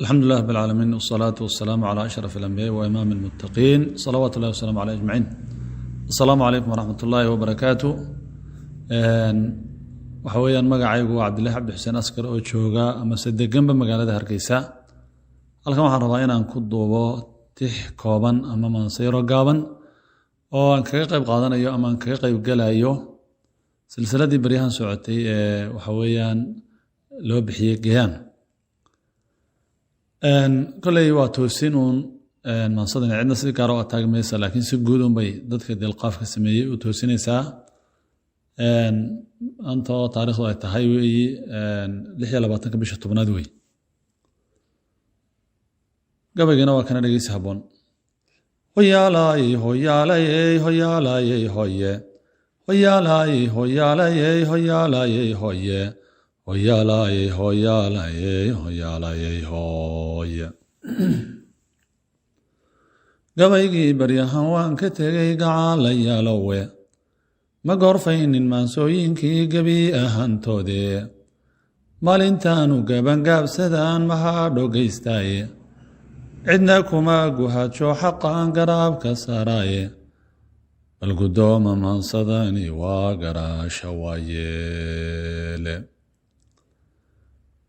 الحمد لله رب العالمين والصلاة والسلام على أشرف الأنبياء وإمام المتقين صلوات الله وسلامه عليه أجمعين. السلام عليكم ورحمة الله وبركاته. وحويا مقعيق عبد الله عبد الحسين أسكر أو جوجا أما سد جنب مقالة هركيسة. halkan waxaan rabaa inaan ku duubo tix kooban ama mansiro gaaban oo aan kaga qayb qaadanayo ama aan kaga qayb galayo silsiladii baryahan socotay ee waxa weeyaan loo bixiyay gayaan kolay waa toosin mansadan cidna si gaar ah taagmaysa laakiin si guud bay dadka dilqaaf ka sameeyay u toosinaysaa anta taariikhdu ay tahay 26 bisha 10aad wey gabaygana waa kana dhageysi haboon hoyaalay hoyaalay hoyaalay hoye hoyaalay hoyaalay hoyaalay hoye hoyaalay hoyaalay hoyaalay hoye gabaygii baryahan waan ka tegay gacaalayaalowe ma gorfaynin maansooyinkii gabi ahaantoode maalintaanu gabangaabsadaan maxaa dhogaystaaye cidna kuma guhajo xaqan garaabka saaraaye bal guddooma mansadani waa garaasha waayeele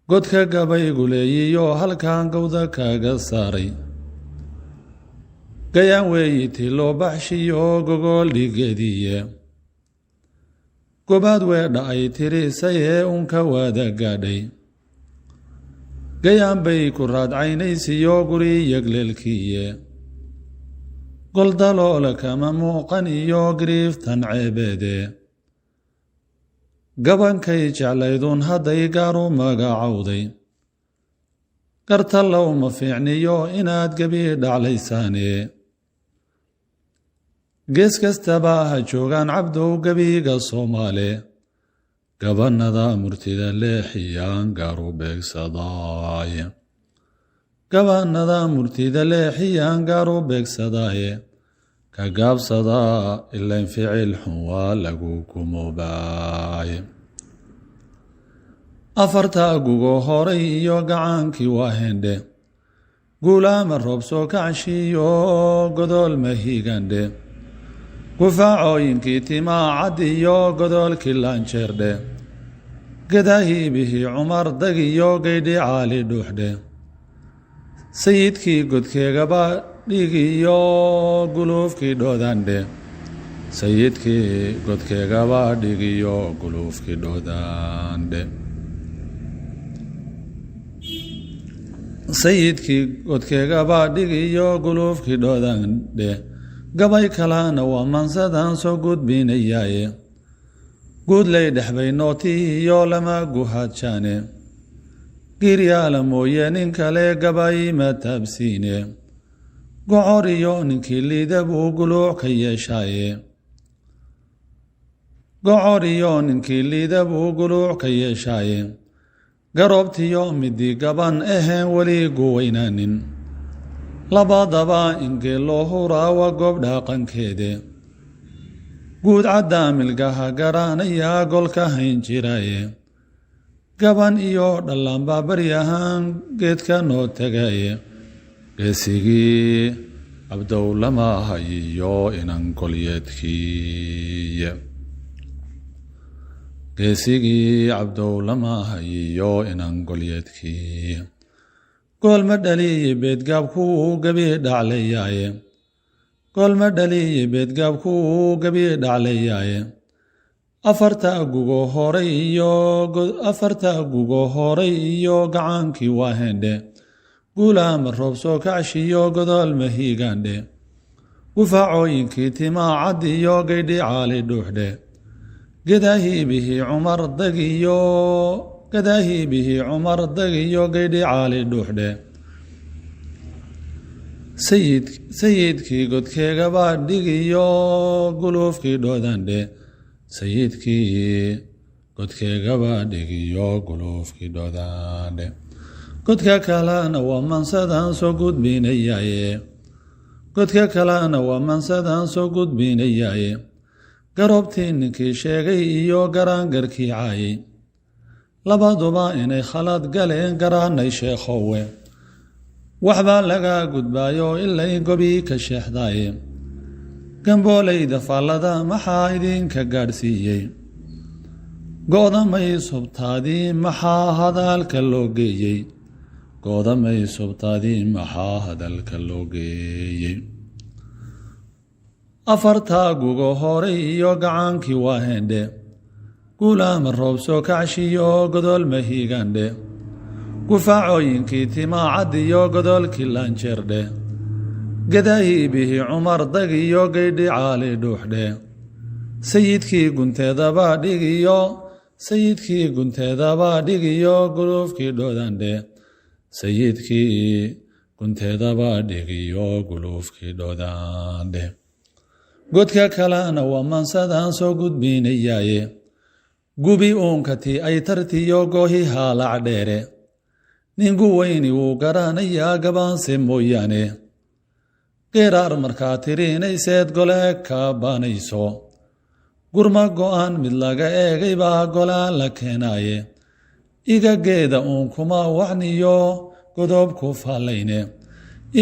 godka gabaygu leeyiyo halkan gowda kaga saaray gayaan weeyiti loo baxshiyo gogol dhigediye gobaad weedha ay tirisayee unka wada gaadhay gayaan bay ku raadcaynaysiyo guri yagleelkiiye goldaloola kama muuqan iyo giriiftan ceebeede gabankay jeclaydun hadday gaaru magacowday gartallow ma fiicniyo inaad gebi dhaclaysaane gees kastaba ha joogaan cabdow gebiga soomaale gabanada murtida leexiyaan gaaru beegsadaaye gabanada murtida leexiyaan gaaru beegsadaaye ka gaabsadaa ilayn ficil xun waa lagu kumoobaaye afarta gugo horay iyo gacaankii waa hendhe guulaama roob soo kacshiyo godol mahigandhe gufaacooyinkii timaa cad iyo godolkii laanjeerdhe gadahiibihii cumar dagiyo gaydhi caali dhuuxdhe sayidkii godkeegaba dhigiyo guluufkii dhoodandhe sayidkii godkeegaba dhigiyo guluufkii dhoodandhe sayidkii godkeegaba dhigiyo guluufkii dhoodandhe gabay kalana waa mansadan soo gudbinayaaye guudlay dhexbay nootihiyo lama guhajaane giryaala mooye nin kale gabay ma taabsiine gocor iyo ninkii liida buu guluuc ka yeeshaaye gocor iyo ninkii liida buu guluuc ka yeeshaaye garoobtiyo midii gaban aheen weli guwaynaanin labadaba ingee loo huraa waa goob dhaaqankeede guud caddaa milgaha garaanayaa golka hayn jiraaye gaban iyo dhallaanba baryahaan geedka noo tagaye geesigii cabdow lama hayiyo inan golyeedkiiye geesigii cabdow lama hayiyo inan golyeedkiiye goolma dhaliye beedgaabkuu gabi dhaclayaaye goolma dhaliye beedgaabkuu gabi dhaclayaaye afarta gugo horay iyo gacaankii waa hendhe guulaama roob soo kacshiyo godol mahiigandhe gufaacooyinkii timaa cad iyo gaydhi caali dhuuxdhe gadahiibihii cumar dagiyo gaydhi caali dhuuxdhe sayidkii godkeegaba dhigiyo guluufkii dhoodandhe sayidkii godkeegaba dhigiyo guluufkii dhoodandhe godka kalena waa mansadan soo gudbinayaaye godka kalena waa mansadan soo gudbinayaaye garoobtii ninkii sheegay iyo garaangarkii caayay labaduba inay khalad galeen garaanay sheekhowe waxbaa laga gudbaayo ilay gobi ka sheexdaaye gambooleyda faallada maxaa idinka gaadhsiiyey go'damay subtaadii maxaa hadalka loo geeyey go'damay subtaadii maxaa hadalka loo geeyey afartaa gugo horay iyo gacaankii waa hendhe guulaama roob soo kacshiyo godol mahiigandhe gufaacooyinkii timaacad iyo godolkii laanjeerdhe gadaahii bihi cumar dag iyo gaydhi caali dhuuxdhe sayidkii gunteedabaa dhigiyo guluufkii dhoodandhe sayidkii gunteedabaa dhigiyo guluufkii dhoodandhe godka kalena waa mansadaan soo gudbiinayaaye gubi uunkatii ay tartiyo goohi haalac dheere ninku weyni wuu garanayaa gabaanse mooyaane qiraar markaa tirinayseed gole ka baanayso gurma go'an mid laga eegay baa golaan la keenaaye igageeda uun kuma wacniyo godob ku faallayne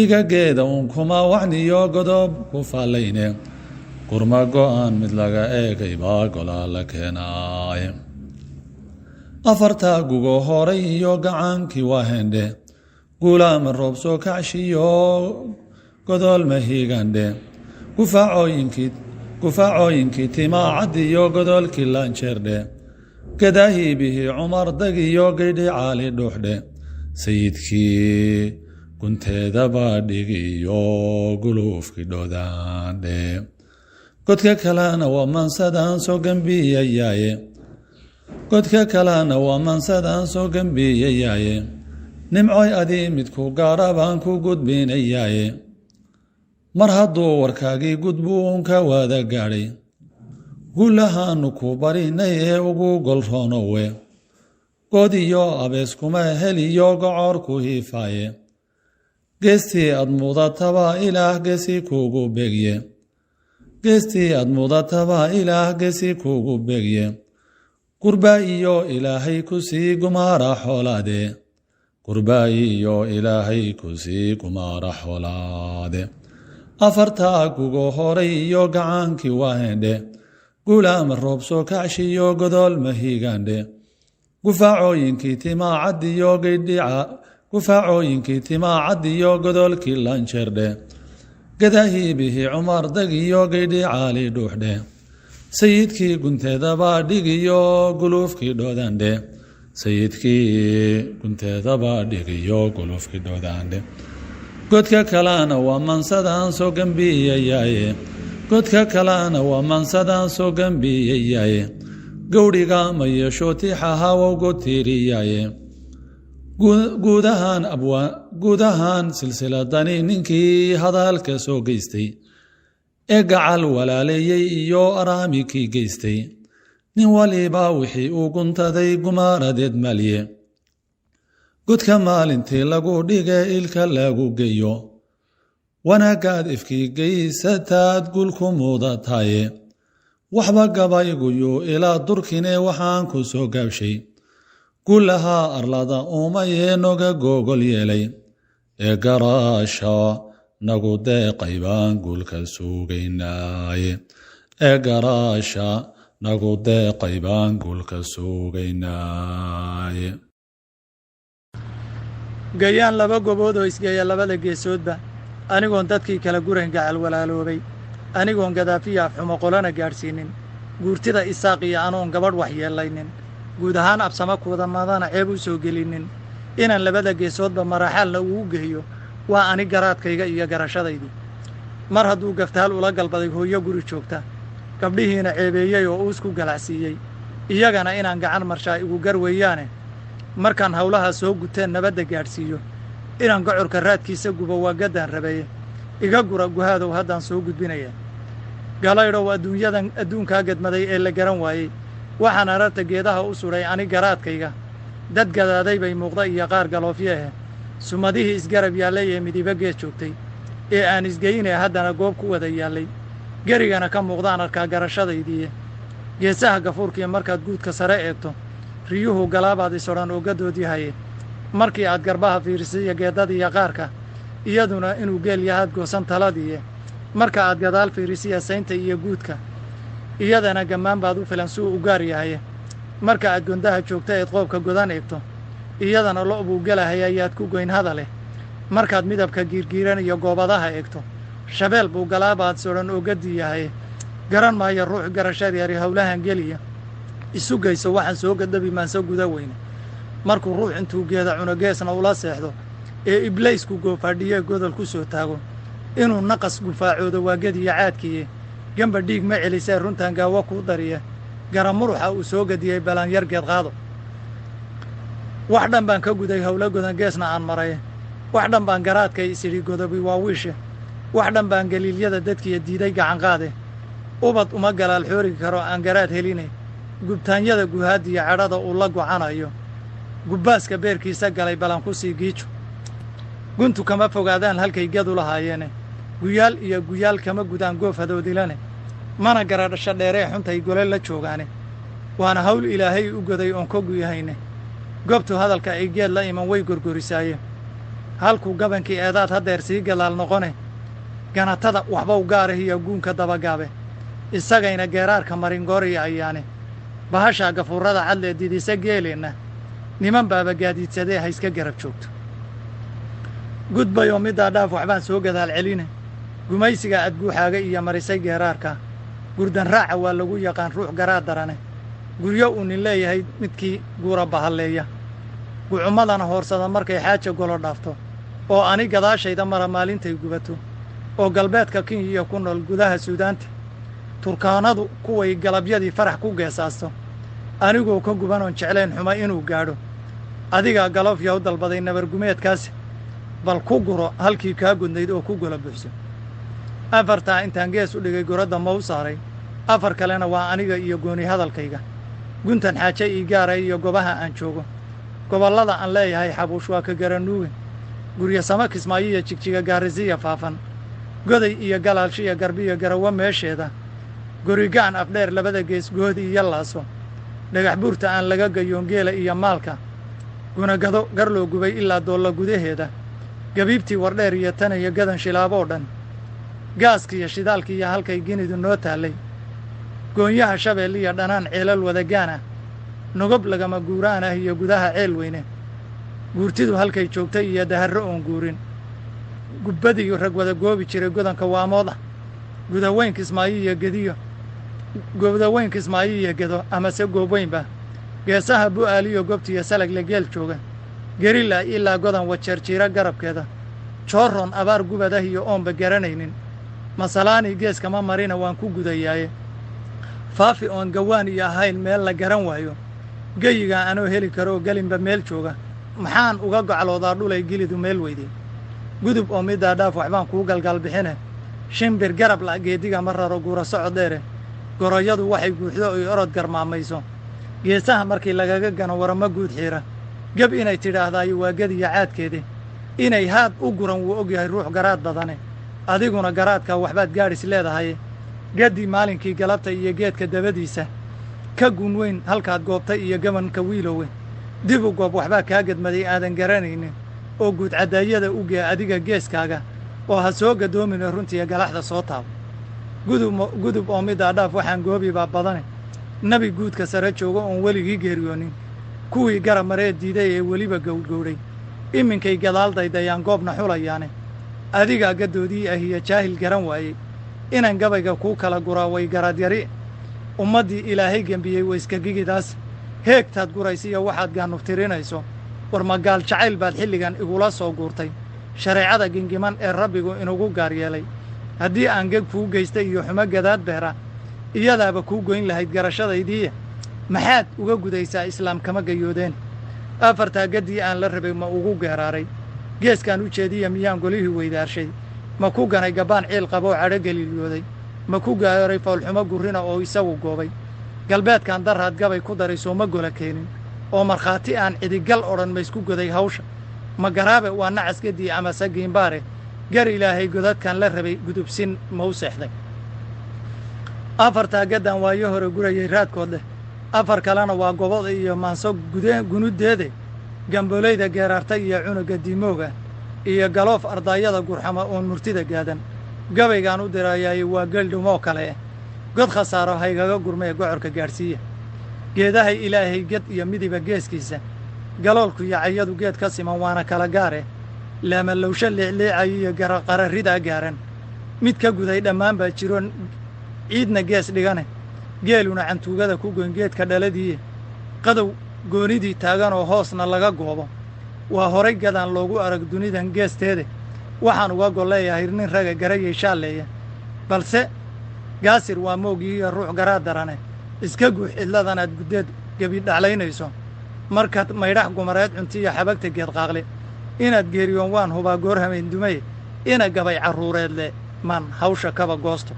igageeda uun kuma wacniyo godob ku faallayne gurma go'an mid laga eegay baa golaan la keenaaye afartaa gugo horay iyo gacaankii waa hendhe guulaama roob soo kacshiyo godol mahiigandhe gufaacooyinkii timaacad iyo godolkii laanjeerdhe gadaahii bihi cumar dag iyo gaydhi caali dhuuxdhe sayidkii gunteedabaa dhigiyo guluufkii dhoodandhe godka kalena waa mansadaan soo gambiyayaaye nimcoy adii midku gaara baan ku gudbinayaaye mar hadduu warkaagii gudbuunka waada gaadhay guulahaannu ku barinay ee ugu golroonowe god iyo abees kuma heliyo gocor ku hiifaaye geestii aad mudataba ilaah geesi kuugu begye gurbaa iyo ilaahay ku sii gumaara xoolaade afartaa gugo horay iyo gacaankii waa hendhe guulaama roob soo kacshiyo godol mahiigandhe gufaacooyinkii timaacad iyo godolkii laanjeerdhe gadaahii bihi cumar dag iyo gaydhi caali dhuuxdhe sayidkii gunteedabaa dhigiyo guluufkii dhoodandhe godka kalena waa mansadaan soo gambiyayaaye gowdhiga ma yeesho tixaha wowgo tiiriyaaye guud ahaan silsiladani ninkii hadalka soo geystay ee gacal walaaleeyey iyo araamikii geystay nin waliba wixii uu guntaday gumaaradeed maalye godka maalintii lagu dhige ilka lagu geeyo wanaagaad ifkii geysataad gulku muudataye waxba gabayguyu ilaa durkine waxaan ku soo gaabshay guulahaa arlada uumayee noga googol yeelay ee garaasha nagu deeqay baan guulka sugaynaaye gayaan laba gobood oo isgeeya labada geesoodba anigoon dadkii kala gurayn gacal walaaloobay anigoon gadaafiya afxumo qolana gaadhsiinin guurtida isaaq iyo anoon gabadh wax yeellaynin guud ahaan absama kuudamadana ceeb u soo gelinin inaan labada geesoodba maraaxaalna ugu geeyo waa ani garaadkayga iyo garashadaydii mar hadduu gaftaal ula galbaday hooyo guri joogta gabdhihiina ceebeeyey oo uus ku galacsiiyey iyagana inaan gacan marshaa igu gar weeyaane markaan hawlaha soo guteen nabadda gaadhsiiyo inaan gocorka raadkiisa gubo waa gaddaan rabeeye iga gura guhaadow haddaan soo gudbinaya galaydhow adduunkaa gedmaday ee la garan waayey waxaan ararta geedaha u sudhay ani garaadkayga dad gadaaday bay muuqda iyo qaar galoofyo ahe sumadihii isgarab yaallay ee midiba geed joogtay ee aan isgeyinee haddana goob ku wada yaallay gerigana ka muuqdaan arkaa garashadaydiiye geesaha gafuurkiiyo markaad guudka sare eegto riyuhu galaabaad isodhan oo gaddood yahaye markii aad garbaha fiirisiiyo geeddadiiyo qaarka iyaduna inuu geel yahaad goosan taladiiye marka aad gadaal fiirisiya saynta iyo guudka iyadana gammaan baad u filan suu u gaar yahaye marka aad gondaha joogta eed qoobka godan eegto iyadana lo' buu gelahaya ayaad ku goyn hadaleh markaad midabka giirgiiran iyo goobadaha eegto shabeel buu galaabaad sodhan oo gaddi yahaye garan maayo ruux garashad yari howlahan geliya isu geyso waxaan soo gadhabi maanso guda weyne markuu ruux intuu geeda cuno geesna ula seexdo ee iblaysku goofaadhiyee godol ku soo taago inuu naqas gufaacoodo waa gediya caadkiiye gamba dhiig ma celisee runtan gaawo kuu dariya gara muruxa uu soo gadiyey balaanyar geed qaado wax dhan baan ka guday howlo godan geesna aan maray wax dhan baan garaadkay isidhi godobi waa wiishe wax dhan baan galiilyada dadkiiya diiday gacanqaade ubad uma galaal xoori karo aan garaad heline gubtaanyada guhaadiya cadhada uu la gocanayo gubbaaska beerkiisa galay balan ku sii giijo guntu kama fogaadaan halkay gadu lahaayeene guyaal iyo guyaal kama gudaan goof hadoodilane mana garadhasho dheeree xuntay gole la joogaane waana hawl ilaahay u goday oon ka guyahayne goobtu hadalka ay geed la iman way gorgorisaaye halkuu gabankii eedaad haddeer sii gadaal noqone ganatada waxbau gaarah iyo guunka dabagaabe isagayna geeraarka maringooriya ayaane bahashaa gafuurrada cadlee didisa geeleenna niman baaba gaadiidsadee ha iska garab joogto gudbayoo middaa dhaaf waxbaan soo gadaal celine gumaysiga adguuxaaga iyo marisay geeraarka gurdan raaca waa lagu yaqaan ruux garaa darane guryo uu nin leeyahay midkii guura bahalleeya gucummadana hoorsada markay xaaja golo dhaafto oo ani gadaashayda mara maalintay gubato oo galbeedka kenya ku nool gudaha suudaanta turkaanadu kuway galabyadii farax ku geesaasto anigoo ka gubanoon jeclayn xuma inuu gaadho adigaa galofya u dalbaday nabargumeedkaasi bal ku guro halkii kaa gudnayd oo ku gola buuxso afartaa intaan gees u dhigay goradda ma u saaray afar kalena waa aniga iyo gooni hadalkayga guntan xaaje ii gaaray iyo gobaha aan joogo gobollada aan leeyahay xabuush waa ka garanuuge guryo sama kismaayiya jigjiga gaarisiya faafan goday iyo galaalshiya garbiya garawo meesheeda gorigaan afdheer labada gees goodi iyo laaso dhagax buurta aan laga gayoon geela iyo maalka gunagado gar loo gubay ilaa doolla gudaheeda gabiibtii wardheer iyo tan iyo gadan shilaaboo dhan gaaskiiyo shidaalkiiyo halkay ginidu noo taallay goonyaha shabeel iyo dhanaan ceelal wadagaan ah nogob lagama guuraan ah iyo gudaha ceel weyne guurtidu halkay joogtay iyo daharro oon guurin gubbadiiyo rag wada goobi jiray godanka waamood ah gudaweynka ismaayiiyo gediyo godaweynka ismaayiiyo gedo amase goobweynba geesaha bu'aaliyo gobtiyo salagle geel jooga gerila ilaa godan wajeerjiira garabkeeda joorron abaar gubadah iyo oonba garanaynin masalaanii geeskama marina waan ku gudayaaye faafi oon gawaan iyo ahayn meel la garan waayo geyigaa anoo heli karo oo gelinba meel jooga maxaan uga gocloodaa dhulay gelidu meel weyday gudub oo middaa dhaaf waxbaan kuu galgalbixine shimbir garab la geediga ma raro guura socod dheere goroyadu waxay guuxdo oy orod garmaamayso geesaha markii lagaga gano warama guud xiira geb inay tidhaahdaayo waa gediya caadkeede inay haad u guran wuu og yahay ruux garaad badane adiguna garaadkaa waxbaad gaadhis leedahay gaddii maalinkii galabta iyo geedka dabadiisa ka gun weyn halkaad goobtay iyo gabanka wiilowe dib u goob waxbaa kaa gedmaday aadan garanaynin oo guud caddaayada u gee adiga geeskaaga oo ha soo gadoomina runtiiyo galaxda soo taabo gudub oo middaa dhaaf waxaan goobibaa badane nebi guudka sare joogo oon weligii geeriyoonin kuwii garab maree diiday ee weliba gowdgowdhay iminkay gadaal daydayaan goobna xulayaane adigaa gaddoodii ahiyo jaahil garan waayey inaan gabayga kuu kala guraa way garadyari ummaddii ilaahay gembiyey wayskagigidaas heegtaad guraysiyo waxaad gaanuftirinayso war magaal jacayl baad xilligan igula soo guurtay shareecada gingiman ee rabbigu inugu gaar yeelay haddii aan geg kuu geystay iyo xumo gadaad beera iyadaaba kuu goyn lahayd garashadaydiiya maxaad uga gudaysaa islaam kama gayoodeen afartaa gaddii aan la rabay ma ugu geeraaray geeskaan u jeediya miyaan golihii weydaarshay ma ku ganay gabbaan ciil qaboo cadho galiiliyooday ma ku gaaray foolxumo gurrina oo isagu goobay galbeedkaan darraad gabay ku daray sooma gola keenin oo markhaati aan cidigal odhan maysku goday hawsha ma garaabe waa nacas gaddii amase giimbaare gar ilaahay godadkan la rabay gudubsin ma u seexday afartaa gaddaan waayo hore gurayay raadkood leh afar kalena waa goboda iyo maanso gunuddeede gambooleyda geeraarta iyo cunuga diimooga iyo galoof ardaayada gurxama oon murtida gaadan gabaygaan u dirayaaye waa geeldhumoo kale eh god khasaaro haygaga gurmee gocorka gaadhsiiya geedahay ilaahay ged iyo midiba geeskiisa galoolku iyo cayadu geed ka siman waana kala gaareh laamalowsho leecleecayo iyo qararridaa gaaran mid ka guday dhammaan baa jiro ciidna gees dhigane geeluna cantuugada ku goyn geedka dhaladiiye qadow goonidii taagan oo hoosna laga goobo waa horay gadaan loogu arag dunidan geesteede waxaan uga gol leeyahay nin raga garayay shaalleeya balse gaasir waa moogii iyo ruux garaa darane iska guux cidladanaad guddeed gebidhaclaynayso markaad maydhax gumareed cuntiiyo xabagta geed qaaqle inaad geeriyoon waan hubaa goor hamayn dumaye ina gabay carruureed le man hawsha kaba goosto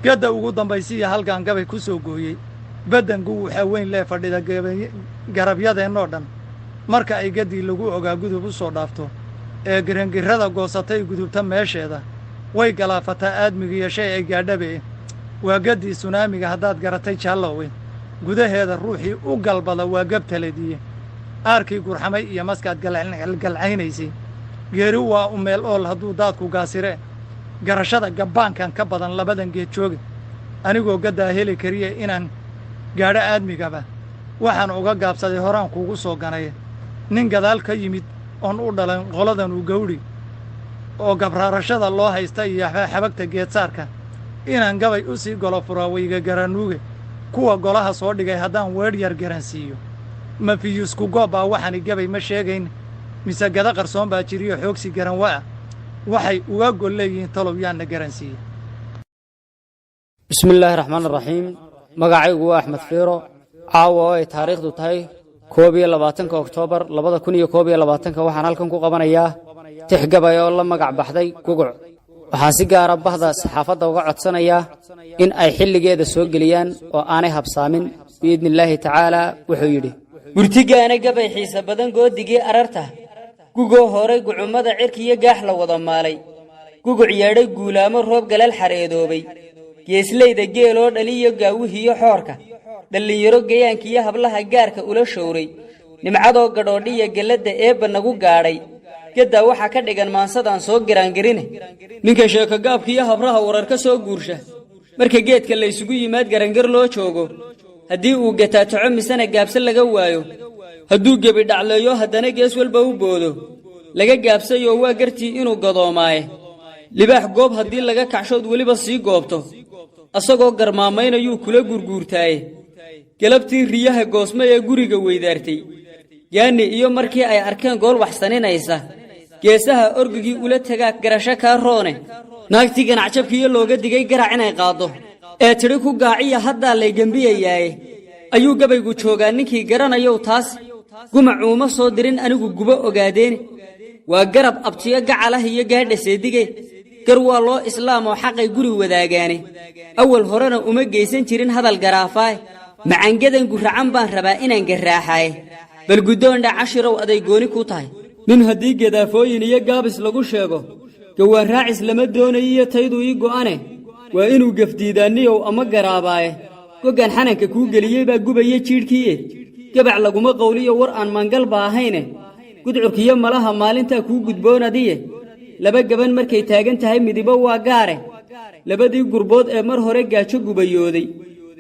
gadda ugu dambaysiiya halkaan gabay ku soo gooyey baddanku waxaa weyn lee fadhida garabyadeenoo dhan marka ay gaddii lagu ogaa gudub u soo dhaafto ee girangirrada goosatay gudubta meesheeda way galaafataa aadmigiiyo shay ay gaadhabe waa gaddii sunaamiga haddaad garatay jaallowe gudaheeda ruuxii u galbada waa gabtalediye aarkii gurxamay iyo maskaad galcaynaysay geeri waa u meel ool hadduu daadku gaasire garashada gabbaankan ka badan labadan geed jooga anigoo gaddaa heli kariya inaan gaadho aadmigaba waxaan uga gaabsaday horaan kuugu soo ganay nin gadaal ka yimid oon u dhalan qoladan u gawdhi oo gabraarashada loo haysta iyo xabagta geedsaarka inaan gabay u sii golo furaa wayga garanuuge kuwa golaha soo dhigay haddaan weedh yar garansiiyo mafiyusku goob baa waxaani gabay ma sheegayn mise gada qarsoon baa jiriyo xoogsi garan wa'a waxay uga gol leeyihiin talow yaanna garansiiye bismillaahi raxmaani raxiim magacaygu waa axmed fiiro caawa oo ay taariikhdu tahay 21 Oktoobar 2021 waxaan halkan ku qabanayaa tix gabay oo la magac baxday guguc waxaan si gaar ah bahda saxaafadda uga codsanayaa in ay xilligeeda soo geliyaan oo aanay habsaamin biidnillaahi tacaala wuxuu yidhi murtigaana gabay xiisa badan goodigii ararta gugoo horay gucumada cirkiyo gaax la wada maalay guguc yeedhay guulaamo roob galal xareedoobay geeslayda geeloo dhaliyo gaawuhiyo xoorka dhallinyaro gayaankiyo hablaha gaarka ula showray nimcadoo gadhoodhiya gelladda eebba nagu gaadhay gaddaa waxaa ka dhigan maansadaan soo giraangarine ninka sheekagaabkiiyo habraha warar ka soo guursha marka geedka la isugu yimaad garangar loo joogo haddii uu gataataco misena gaabsan laga waayo hadduu gebi dhacleeyo haddana gees walba u boodo laga gaabsayoo waa gartii inuu gadoomaaye libaax goob haddii laga kacshood weliba sii goobto asagoo garmaamaynayuu kula gurguurtaaye galabtii riyaha goosma ee guriga weydaartay yaani iyo markii ay arkeen gool waxsaninaysa geesaha orgigii ula tagaa garasho kaa roone naagtii ganacjabkiiyo looga digay garac inay qaaddo ee tidhi ku gaaciya haddaa lay gembiyayaaye ayuu gabaygu joogaa ninkii garanayow taas gumacuuma soo dirin anigu gubo ogaadeene waa garab abtiyo gacalah iyo gaadha seedige gar waa loo islaamoo xaqay guri wadaagaane awal horena uma geysan jirin hadal garaafaaye macangadan guracan baan rabaa inaan garraaxaaye bal guddoondha cashirow aday gooni ku tahay nin haddii gadaafooyin iyo gaabis lagu sheego gawaan raacis lama doonayiyo taydu ii go'ane waa inuu gafdiidaanniyow ama garaabaaye goggan xananka kuu geliyey baa gubaya jiidhkiiye gabac laguma qawliyo war aan mangalba ahayne gudcurkiyo malaha maalintaa kuu gudboonadiye laba gaban markay taagan tahay midibo waa gaare labadii gurbood ee mar hore gaajo gubayooday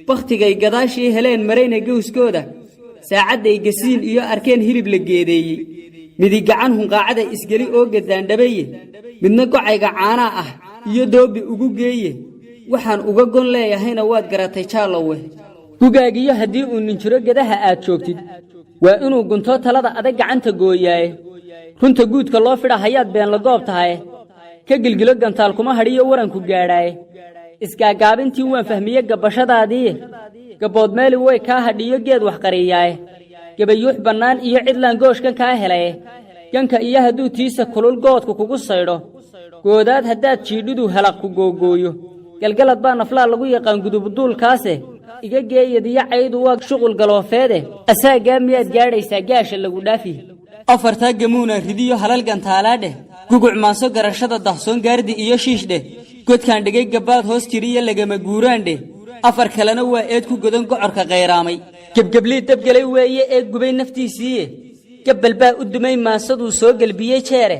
bakhtigay gadaashii heleen marayna gawskooda saacadday gasiin iyo arkeen hilib la geedeeyey midi gacan hunqaacada isgeli oo gaddaandhabaye midna gocayga caanaa ah iyo doobi ugu geeye waxaan uga gon leeyahayna waad garatay jaallowe gugaagiyo haddii uu nin jiro gadaha aad joogtid waa inuu guntoo talada adag gacanta gooyaaye runta guudka loo fidha hayaad been la goob tahaye ka gilgilo gantaal kuma hadhiyo waranku gaadhaaye isgaagaabintii waan fahmiye gabbashadaadiiye gabbood meeli way kaa hadhiyo geed wax qariyaaye gabayuux bannaan iyo cidlaan gooshkan kaa helaye ganka iyo hadduu tiisa kulul goodku kugu saydho goodaad haddaad jiidhidu halaq ku googooyo galgalad baa naflaa lagu yaqaan gudubuduulkaase iga geeyadiyo caydu waa shuqul galoofeede asaagaa miyaad gaadhaysaa gaasha lagu dhaafi afartaa gamuuna ridiyo halal gantaalaadheh guguc maanso garashada dahsoon gaardi iyo shiishdheh godkaan dhigay gabbaad hoos jiriyo lagama guuraandheh afar kalena waa eed ku godan gocorka qayraamay gebgeblii dabgelay weeye ee gubay naftiisiiye gabbal baa u dumay maasaduu soo gelbiyey jeere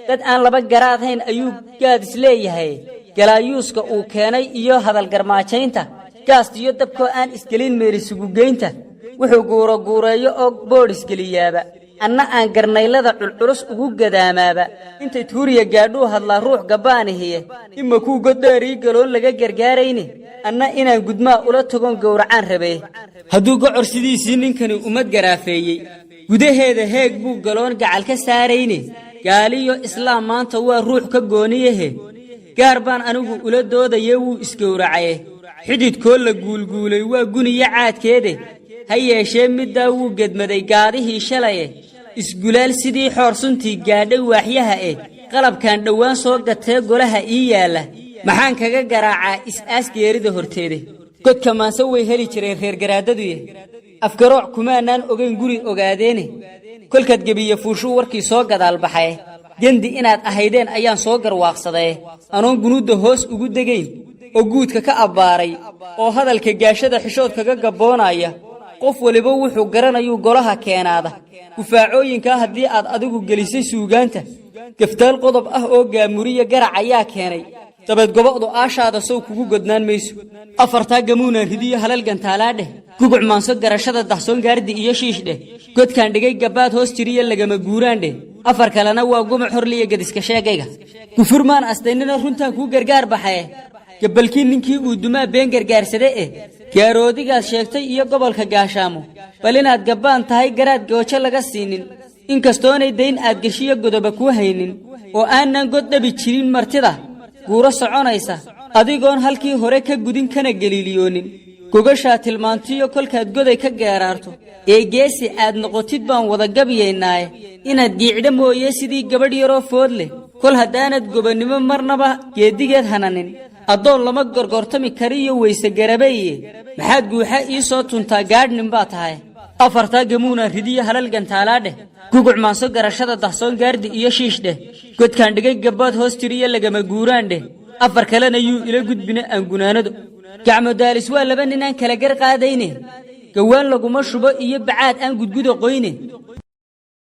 dad aan laba garaadhayn ayuu gaadis leeyahay galaayuuska uu keenay iyo hadalgarmaajaynta gaastiyo dabkoo aan isgelin meerisugugeynta wuxuu guureeyo oo boodhis geliyaaba anna aan garnaylada culculus ugu gadaamaaba intay tuuriya gaadhuu hadlaa ruux gabbaanihiye ima kuu goddheerii galoon laga gargaarayne anna inaan gudmaa ula tagoon gowracaan rabee hadduu gocor sidiisii ninkani umad garaafeeyey gudaheeda heeg buu galoon gacal ka saarayne gaaliyo islaam maanta waa ruux ka gooniyahe gaar baan anigu ula doodaye wuu isgowracaye xididkoo la guulguulay waa guniyo caadkeede ha yeeshee middaa wuu gedmaday gaadihii shalaye isgulaal sidii xoor suntii gaadhay waaxyaha qalabkan dhowaan soo gatee golaha ii yaalla maxaan kaga garaacaa is-aas geerida horteede godka maanse way heli jireen reer garaadaduye afgarooc kumaanaan ogayn guri ogaadeene kolkaad gebiye fuushuu warkii soo gadaal baxaye gendi inaad ahaydeen ayaan soo garwaaqsadaye anoon gunuudda hoos ugu degayn oo guudka ka abbaaray oo hadalka gaashada xishood kaga gabboonaya qof waliba wuxuu garanayuu golaha keenaada gufaacooyinkaa haddii aad adigu gelisay suugaanta gaftaal qodob ah oo gaamuriya garac ayaa keenay dabeed goba'du aashaada sow kugu godnaan mayso afartaa gamuunaan ridiyo halal gantaalaadheh guguc maanso garashada dahsoon gaardi iyo shiishdheh godkaan dhigay gabbaad hoos jiriya lagama guuraandheh afar kalena waa gumac horliya gediska sheegayga gufurmaan astaynina runtaan kuu gargaar baxaye gabbalkii ninkii uu dumaa been gargaarsade gaaroodigaad sheegtay iyo gobolka gaashaamo bal inaad gabbaan tahay garaad goojo laga siinin inkastoonay dayn aad geshiyo godoba kuu haynin oo aanan god dhabi jirin martida guuro soconaysa adigoon halkii hore ka gudin kana geliiliyoonin gogashaa tilmaantiyo kolkaad goday ka geeraarto ee geesi aad noqotid baan wada gabiyaynaaye inaad giicdha mooye sidii gabadh yaroo food leh kol haddaanad gobannimo marnaba geeddigeed hananin addoon lama gorgortami kariyo weyse garabaye maxaad guuxa ii soo tuntaa gaadhnin baa tahay afartaa gamuunaan ridiyo halal gantaalaadheh guguc maanso garashada dahsoon gaardi iyo shiishdheh godkaan dhigay gabbaad hoos jiriyo lagama guuraandheh afar kalena yuu ila gudbina aan gunaanado gacmo daalis waa laba ninaan kala gar qaadayne gawaan laguma shubo iyo bacaad aan gudguda qoyne